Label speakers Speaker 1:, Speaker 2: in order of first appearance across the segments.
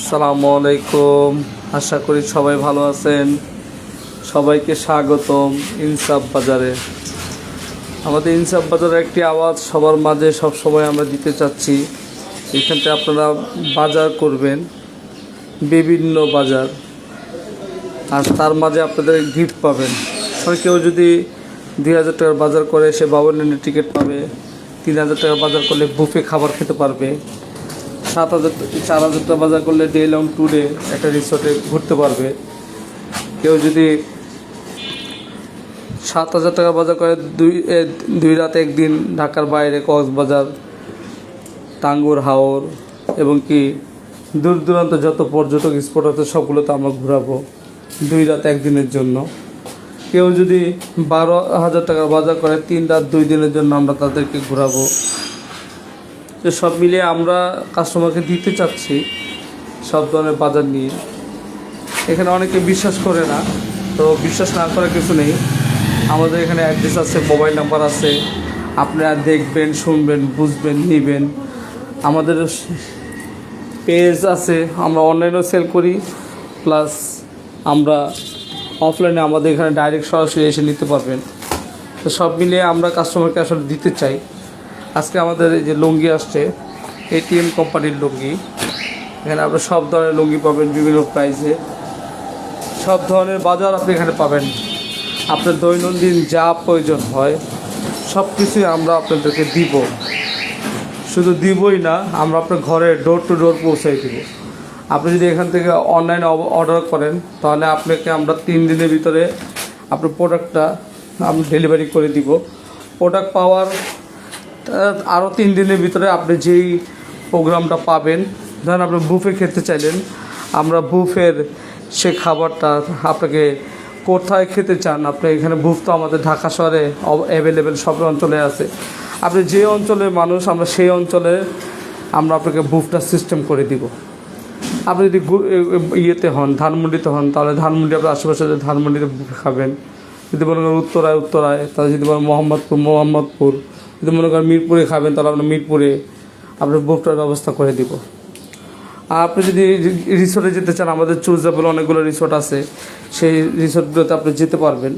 Speaker 1: আসসালামু আলাইকুম। আশা করি সবাই ভালো আছেন। সবাইকে স্বাগতম ইনসাফ বাজারে। আমাদের ইনসাফ বাজারের একটি আওয়াজ সবার মাঝে সব সময় আমরা দিতে চাচ্ছি। এখান থেকে আপনারা বাজার করবেন, বিভিন্ন বাজার, আর তার মাঝে আপনাদের গিফট পাবেন। কেউ যদি 2,000 টাকার বাজার করে সে বাবুর্চির টিকিট পাবে, 3,000 টাকার বাজার করলে বুফে খাবার খেতে পারবে, 4,000 টাকা বাজার করলে ডে লং ট্যুরে একটা রিসোর্টে ঘুরতে পারবে। কেউ যদি 7,000 টাকা বাজার করে দুই রাত একদিন ঢাকার বাইরে কক্সবাজার, টাঙ্গুর হাওর এবং কি দূর দূরান্ত যত পর্যটক স্পট আছে সবগুলোতে আমরা ঘোরাবো 2 রাত একদিনের জন্য। কেউ যদি 12,000 টাকা বাজার করে 3 রাত 2 দিনের জন্য আমরা তাদেরকে ঘোরাবো। তো সব মিলিয়ে আমরা কাস্টমারকে দিতে চাচ্ছি সব ধরনের বাজার নিয়ে। এখানে অনেকে বিশ্বাস করে না, তো বিশ্বাস না করার কিছু নেই। আমাদের এখানে অ্যাড্রেস আছে, মোবাইল নাম্বার আছে, আপনারা দেখবেন, শুনবেন, বুঝবেন, নেবেন। আমাদের পেজ আছে, আমরা অনলাইনেও সেল করি, প্লাস আমরা অফলাইনে আমাদের এখানে ডাইরেক্ট সরাসরি এসে নিতে পারবেন। তো সব মিলিয়ে আমরা কাস্টমারকে আসলে দিতে চাই। আজকে আমাদের এই যে লুঙ্গি আসছে, এটিএম কোম্পানির লুঙ্গি। এখানে আপনার সব ধরনের লুঙ্গি পাবেন বিভিন্ন প্রাইসে। সব ধরনের বাজার আপনি এখানে পাবেন। আপনার দৈনন্দিন যা প্রয়োজন হয় সব কিছুই আমরা আপনাদেরকে দিব। শুধু দিবই না, আমরা আপনার ঘরে ডোর টু ডোর পৌঁছাই দিব। আপনি যদি এখান থেকে অনলাইনে অর্ডার করেন তাহলে আপনাকে আমরা 3 দিনের ভিতরে আপনার প্রোডাক্টটা আমরা ডেলিভারি করে দিব। প্রোডাক্ট পাওয়ার আরও 3 দিনের ভিতরে আপনি যেই প্রোগ্রামটা পাবেন, ধরেন আপনি বুফে খেতে চাইলেন, আমরা বুফের সে খাবারটা আপনাকে কোথায় খেতে চান, আপনি এখানে বুফ তো আমাদের ঢাকা শহরে অ্যাভেলেবেল সব অঞ্চলে আছে। আপনি যে অঞ্চলের মানুষ আমরা সেই অঞ্চলে আমরা আপনাকে বুফটা সিস্টেম করে দিব। আপনি যদি ইয়েতে হন, ধানমন্ডিতে হন, তাহলে ধানমন্ডি আপনার আশেপাশে ধানমন্ডিতে বুফে খাবেন। যদি মনে করেন উত্তরায়, তাহলে যদি বলেন মোহাম্মদপুর, যদি মনে করেন মিরপুরে খাবেন তাহলে আমরা মিরপুরে আপনার বুফটার ব্যবস্থা করে দিব। আর আপনি যদি রিসোর্টে যেতে চান, আমাদের চুজেবল অনেকগুলো রিসোর্ট আছে, সেই রিসোর্টগুলোতে আপনি যেতে পারবেন।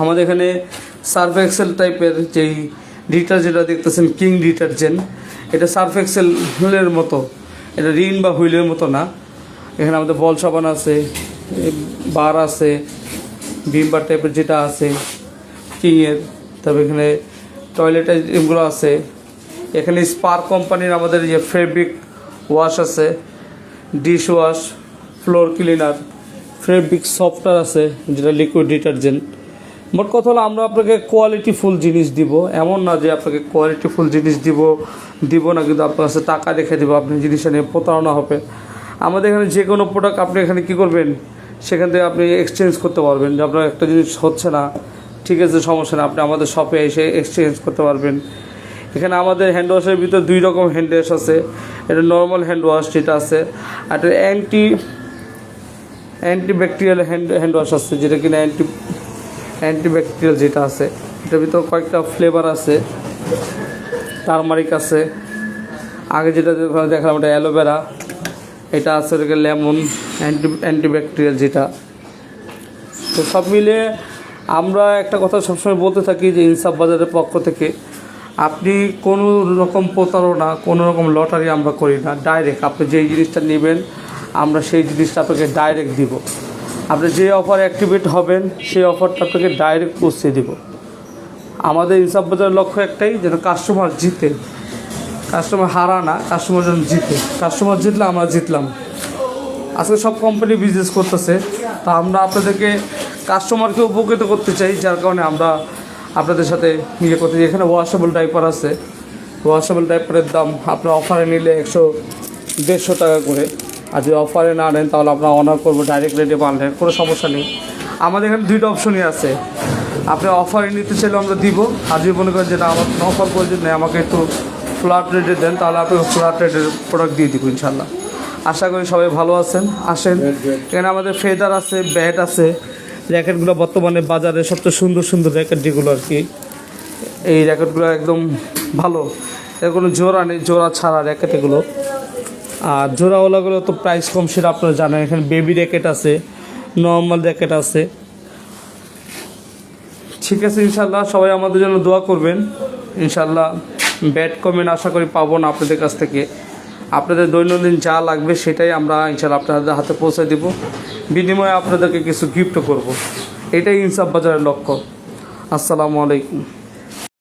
Speaker 1: আমাদের এখানে সার্ফ এক্সেল টাইপের যেই ডিটারজেন্টটা দেখতেছেন, কিং ডিটারজেন্ট, এটা সার্ফ এক্সেলের মতো, এটা রিন বা হুইলের মতো না। এখানে আমাদের বল সাবান আছে, বার আছে, ভিম বার টাইপের যেটা আছে কিংয়ের, তবে এখানে টয়লেট এগুলো আছে। এখানে স্পার্ক কোম্পানির আমাদের যে ফেব্রিক ওয়াশ আছে, dish wash, floor cleaner, fabric software আছে যেটা লিকুইড ডিটারজেন্ট। মোট কথা হলো আমরা আপনাকে কোয়ালিটিফুল জিনিস দিব। এমন না যে আপনাকে কোয়ালিটিফুল জিনিস দিব না, কিন্তু আপনার কাছে টাকা রেখে দেবো, আপনি জিনিসটা নিয়ে প্রতারণা হবে। আমাদের এখানে যে কোনো প্রোডাক্ট আপনি এখানে কী করবেন, সেখান থেকে আপনি এক্সচেঞ্জ করতে পারবেন। যে আপনার একটা জিনিস হচ্ছে না, ঠিক আছে, সমস্যা না, আপনি আমাদের শপে এসে এক্সচেঞ্জ করতে পারবেন। এখানে আমাদের হ্যান্ড ওয়াশের ভিতরে 2 রকম হ্যান্ড ওয়াশ আছে। এটা নর্মাল হ্যান্ড ওয়াশ যেটা আছে, আর এটা অ্যান্টিব্যাকটেরিয়াল হ্যান্ড ওয়াশ আছে, যেটা কিনা অ্যান্টিব্যাকটেরিয়াল যেটা আছে। এটার ভিতরে কয়েকটা ফ্লেভার আছে, টারমারিক আছে, আগে যেটা দেখালাম এটা অ্যালোভেরা, এটা আছে ওটাকে লেমন, অ্যান্টিব্যাকটেরিয়াল যেটা। তো সব মিলে আমরা একটা কথা সবসময় বলতে থাকি যে ইনসাফ বাজারের পক্ষ থেকে আপনি কোনো রকম প্রতারণা, কোনো রকম লটারি আমরা করি না। ডাইরেক্ট আপনি যেই জিনিসটা নেবেন আমরা সেই জিনিসটা আপনাকে ডাইরেক্ট দিব। আপনি যে অফার অ্যাক্টিভেট হবেন সেই অফারটা আপনাকে ডাইরেক্ট পৌঁছে দিব। আমাদের ইনসাফ বাজারের লক্ষ্য একটাই, যেন কাস্টমার জিতে, কাস্টমার হারা না, কাস্টমার যেন জিতে। কাস্টমার জিতলে আমরা জিতলাম। আজকে সব কোম্পানি বিজনেস করতেছে, তা আমরা আপনাদেরকে কাস্টমারকে উপকৃত করতে চাই, যার কারণে আমরা আপনাদের সাথে ইয়ে করতে চাই। এখানে ওয়াশেবল ডাইপার আছে, ওয়াশেবল ডাইপারের দাম আপনার অফারে নিলে 100-150 টাকা করে, আর যদি অফারে না নেন তাহলে আমরা অনার করবো, ডাইরেক্ট রেটে পারলে কোনো সমস্যা নেই। আমাদের এখানে 2টা অপশনই আছে, আপনি অফারে নিতে চাইলে আমরা দিব, আর যদি মনে করেন যেটা আমার অফার প্রয়োজন নেই, আমাকে একটু ফ্ল্যাট রেটে দেন, তাহলে আপনাকে ফ্ল্যাট রেটের প্রোডাক্ট দিয়ে দিব ইনশাল্লাহ। আশা করি সবাই ভালো আছেন, আসেন। এখানে আমাদের ফেদার আছে, ব্যাট আছে, র্যাকেটগুলো বর্তমানে বাজারে সবচেয়ে সুন্দর র্যাকেট যেগুলো আর কি, এই র্যাকেটগুলো একদম ভালো, এর কোনো জোড়া নেই, জোড়া ছাড়া র্যাকেট এগুলো। আর জোড়াওয়ালাগুলো তো প্রাইস কম, সেটা আপনারা জানেন। এখানে বেবি র্যাকেট আছে, নর্মাল র্যাকেট আছে। ঠিক আছে, ইনশাল্লাহ সবাই আমাদের জন্য দোয়া করবেন। ইনশাল্লাহ ব্যাড কমেন্ট আশা করি পাবো না আপনাদের কাছ থেকে। আপনাদের দৈনন্দিন যা লাগবে সেটাই আমরা ইনশাল্লাহ আপনাদের হাতে পৌঁছে দেব, বিনিময়ে আপনাদেরকে কিছু গিফটও করব। এটাই ইনসাফ বাজারের লক্ষ্য। আসসালামু আলাইকুম।